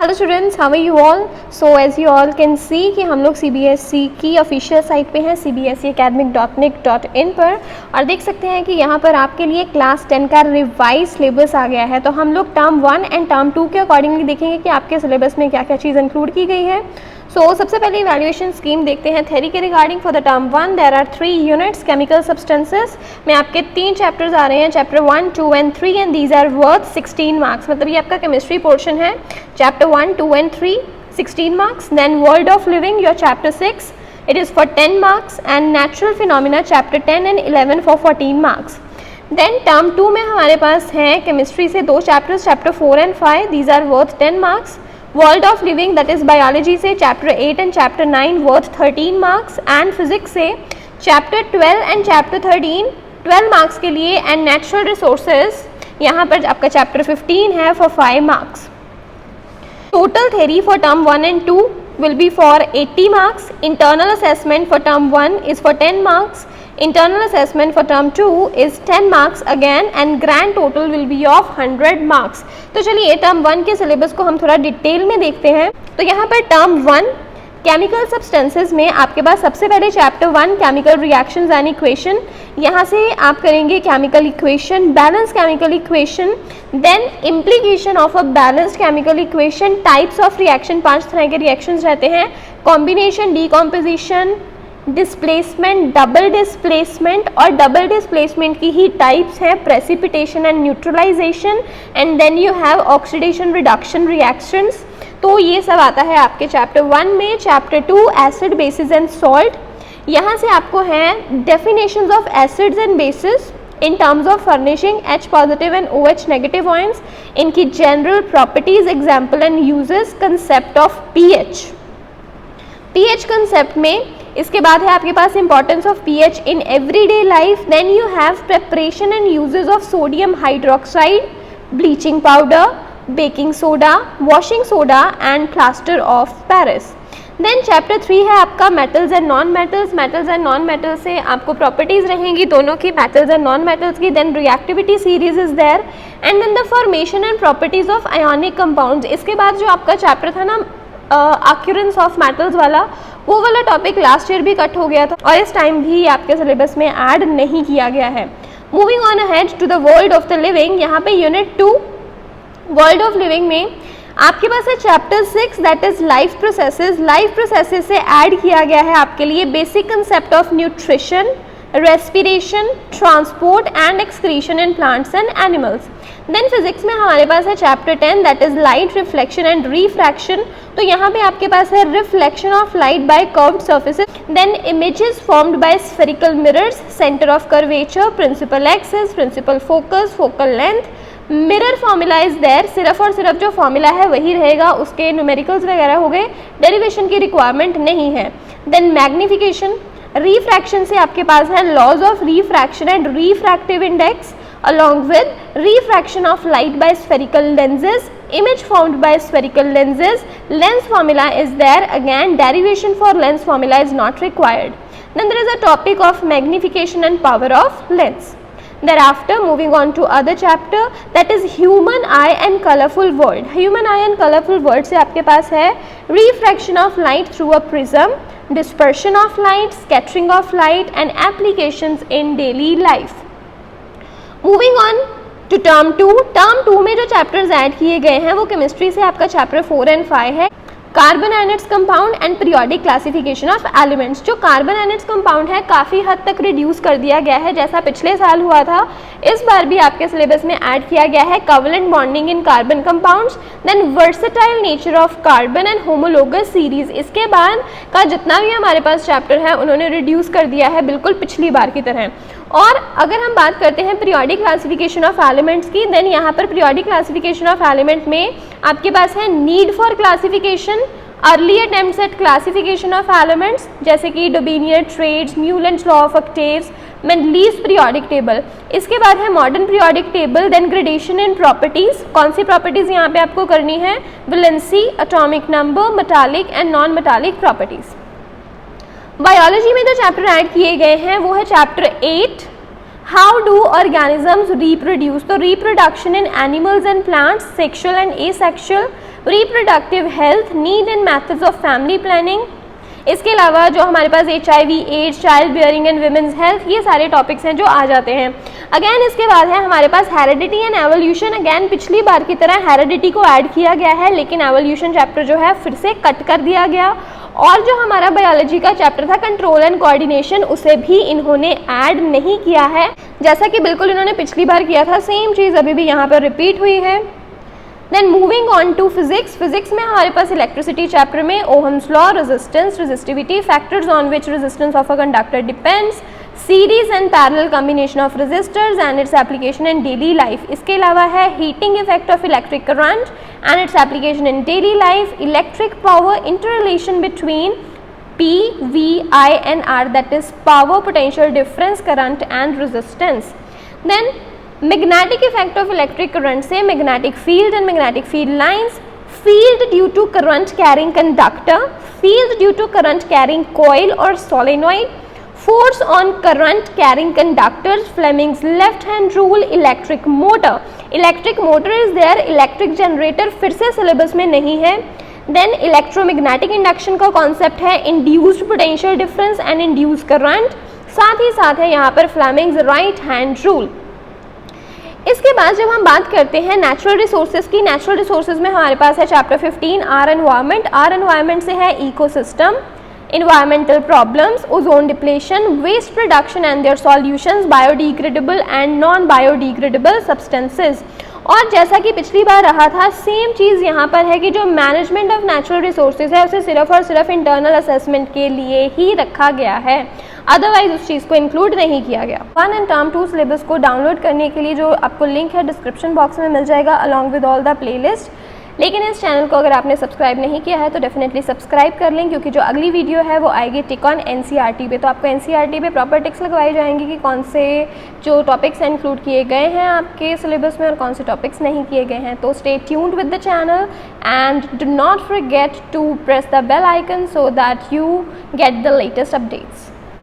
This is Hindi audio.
Hello students, how are you all. So as you all can see कि हम लोग सीबीएसई की ऑफिशियल साइट पे हैं cbseacademic.nic.in पर, और देख सकते हैं कि यहाँ पर आपके लिए क्लास 10 का रिवाइज सिलेबस आ गया है। तो हम लोग टर्म 1 एंड टर्म 2 के अकॉर्डिंगली देखेंगे कि आपके सिलेबस में क्या क्या चीज़ इंक्लूड की गई है। सबसे पहले इवैल्यूएशन स्कीम देखते हैं थ्योरी के regarding. For the term 1 there are 3 units chemical substances में आपके 3 चैप्टर्स आ रहे हैं, chapter 1, 2 and 3, and these are worth 16 marks. मतलब ये आपका केमिस्ट्री पोर्शन है, chapter 1, 2 and 3 16 marks. Then world of living, your chapter 6, it is for 10 marks, and natural phenomena chapter 10 and 11 for 14 marks. Then term 2 में हमारे पास हैं केमिस्ट्री से 2 chapters, chapter 4 and 5, these are worth 10 marks. World of living that is biology से chapter 8 and chapter 9 worth 13 marks, and physics से चैप्टर 12 एंड चैप्टर 13 12 मार्क्स के लिए, एंड नेचुरल रिसोर्सेज यहाँ पर आपका चैप्टर 15 है for 5 marks. Total theory for term 1 and 2 will be for 80 marks. Internal assessment for term 1 is for 10 marks. Internal assessment for term 2 is 10 marks again, and grand total will be of 100 marks. तो चलिए टर्म 1 के सिलेबस को हम थोड़ा डिटेल में देखते हैं। तो यहाँ पर टर्म 1 केमिकल सब्सटेंसेस में आपके पास सबसे पहले chapter 1 chemical reactions and equation, यहाँ से आप करेंगे chemical equation, balance chemical equation, then implication of a balanced chemical equation, types of reaction, 5 तरह के रिएक्शंस रहते हैं, combination, decomposition, displacement, double displacement, और डबल डिस्प्लेसमेंट की ही टाइप्स हैं precipitation and neutralization, and then you have oxidation reduction reactions. तो ये सब आता है आपके चैप्टर 1 में। चैप्टर 2 एसिड, बेसिस एंड सॉल्ट, यहाँ से आपको हैं definitions of acids and bases in terms of furnishing H positive and OH negative ions, इनकी general properties, example and uses, concept of pH concept में। इसके बाद है आपके पास importance of pH in everyday life. Then you have preparation and uses of sodium hydroxide, bleaching powder, baking soda, washing soda and plaster of Paris. Then chapter 3 है आपका metals and non metals. Metals and non metals से आपको प्रॉपर्टीज रहेंगी दोनों की, मेटल्स एंड नॉन मेटल्स की। Then reactivity series is there, and then the formation and properties of ionic compounds. इसके बाद जो आपका चैप्टर था ना अक्यूरेंस ऑफ मेटल्स वाला, वो वाला टॉपिक लास्ट ईयर भी कट हो गया था और इस टाइम भी आपके सिलेबस में ऐड नहीं किया गया है। Moving on ahead to the world of the living, यहाँ पे यूनिट 2 वर्ल्ड ऑफ लिविंग में आपके पास है chapter 6 that is life processes. Life processes से ऐड किया गया है आपके लिए basic concept of nutrition, respiration, transport and excretion in plants and animals. Then physics में हमारे पास है chapter 10 that is light, reflection and refraction. तो यहाँ पे आपके पास है reflection of light by curved surfaces, then images formed by spherical mirrors, centre of curvature, principal axis, principal focus, focal length, mirror formula is there. सिर्फ और सिर्फ जो फॉर्मूला है वही रहेगा, उसके न्यूमेरिकल्स वगैरह हो गए, डेरिवेशन की रिक्वायरमेंट नहीं है। देन मैग्निफिकेशन, रिफ्रैक्शन से आपके पास है laws of refraction and refractive index along with refraction of light by spherical lenses, image formed by spherical lenses, lens formula is there, again derivation for lens formula is not required. Then there is a topic of magnification and power of lens. Thereafter moving on to other chapter that is human eye and colorful world. Human eye and colorful world से आपके पास है refraction of light through a prism, dispersion of light, scattering of light and applications in daily life. Moving on to term 2, term 2 में जो चैप्टर्स ऐड किए गए हैं वो केमिस्ट्री से आपका चैप्टर 4 एंड 5 है, carbon and its compound and periodic classification of elements. जो कार्बन एंड इट्स कंपाउंड है काफ़ी हद तक रिड्यूस कर दिया गया है, जैसा पिछले साल हुआ था इस बार भी आपके सिलेबस में ऐड किया गया है covalent bonding in carbon compounds, then versatile nature of carbon and homologous series. इसके बाद का जितना भी हमारे पास चैप्टर है उन्होंने रिड्यूस कर दिया है बिल्कुल पिछली बार की तरह। और अगर हम बात करते हैं पीरियोडिक क्लासिफिकेशन ऑफ एलिमेंट्स की, देन यहाँ पर पीरियोडिक क्लासिफिकेशन ऑफ एलिमेंट में आपके पास है need for classification, early attempts at classification of elements जैसे कि Dobereiner triads, Newlands law of octaves, Mendeleev's periodic table. इसके बाद है modern periodic table, then gradation in properties. कौन सी प्रॉपर्टीज यहाँ पे आपको करनी है? Valency, atomic number, metallic and non metallic properties. Biology में जो चैप्टर ऐड किए गए हैं वो है chapter 8 how do organisms reproduce. तो reproduction in animals and plants, sexual and asexual, reproductive health, need and methods of family planning. इसके अलावा जो हमारे पास HIV, AIDS, child bearing and women's health, ये सारे टॉपिक्स हैं जो आ जाते हैं। अगेन इसके बाद है हमारे पास हेरिडिटी एंड एवोल्यूशन। अगेन पिछली बार की तरह हेरिडिटी को ऐड किया गया है, लेकिन एवोल्यूशन चैप्टर जो है फिर से कट कर दिया गया। और जो हमारा बायोलॉजी का चैप्टर था कंट्रोल एंड कोऑर्डिनेशन, उसे भी इन्होंने ऐड नहीं किया है, जैसा कि बिल्कुल इन्होंने पिछली बार किया था। सेम चीज़ अभी भी यहाँ पर रिपीट हुई है। Then moving on to physics. Physics में हमारे पास इलेक्ट्रिसिटी चैप्टर में Ohm's law, resistance, resistivity, factors on which resistance of a conductor depends, series and parallel combination of resistors and its application in daily life. इसके अलावा है heating effect of electric current and its application in daily life, electric power, inter relation between P, V, I and R, that is power, potential difference, current and resistance. Then magnetic effect of electric current से magnetic field and magnetic field lines, field due to current carrying conductor, field due to current carrying coil or solenoid, force on current carrying conductors, Fleming's left hand rule, electric motor. Electric motor is there, electric generator फिर से syllabus में नहीं है। देन इलेक्ट्रोमैग्नेटिक इंडक्शन का कॉन्सेप्ट है induced potential difference and induced current, साथ ही साथ है यहाँ पर फ्लेमिंग्स राइट हैंड रूल। इसके बाद जब हम बात करते हैं नेचुरल रिसोर्सेज की, नेचुरल रिसोर्सेज में हमारे पास है chapter 15 our environment. Our environment से है ecosystem, environmental problems, ozone depletion, waste production and their solutions, biodegradable and non-biodegradable substances। और जैसा कि पिछली बार रहा था सेम चीज़ यहाँ पर है कि जो मैनेजमेंट ऑफ नेचुरल रिसोर्सेज है उसे सिर्फ और सिर्फ इंटरनल असेसमेंट के लिए ही रखा गया है, अदरवाइज उस चीज़ को इंक्लूड नहीं किया गया। 1 एंड टर्म 2 सिलेबस को डाउनलोड करने के लिए जो आपको लिंक है डिस्क्रिप्शन बॉक्स में मिल जाएगा along with all the playlist. लेकिन इस चैनल को अगर आपने सब्सक्राइब नहीं किया है तो डेफिनेटली सब्सक्राइब कर लें, क्योंकि जो अगली वीडियो है वो आएगी टिक ऑन NCERT पे। तो आपको NCERT पे प्रॉपर टिक्स लगवाई जाएंगी कि कौन से जो टॉपिक्स इंक्लूड किए गए हैं आपके सिलेबस में और कौन से टॉपिक्स नहीं किए गए हैं। तो stay tuned with the channel and do not forget to press the bell icon so that you get the latest updates.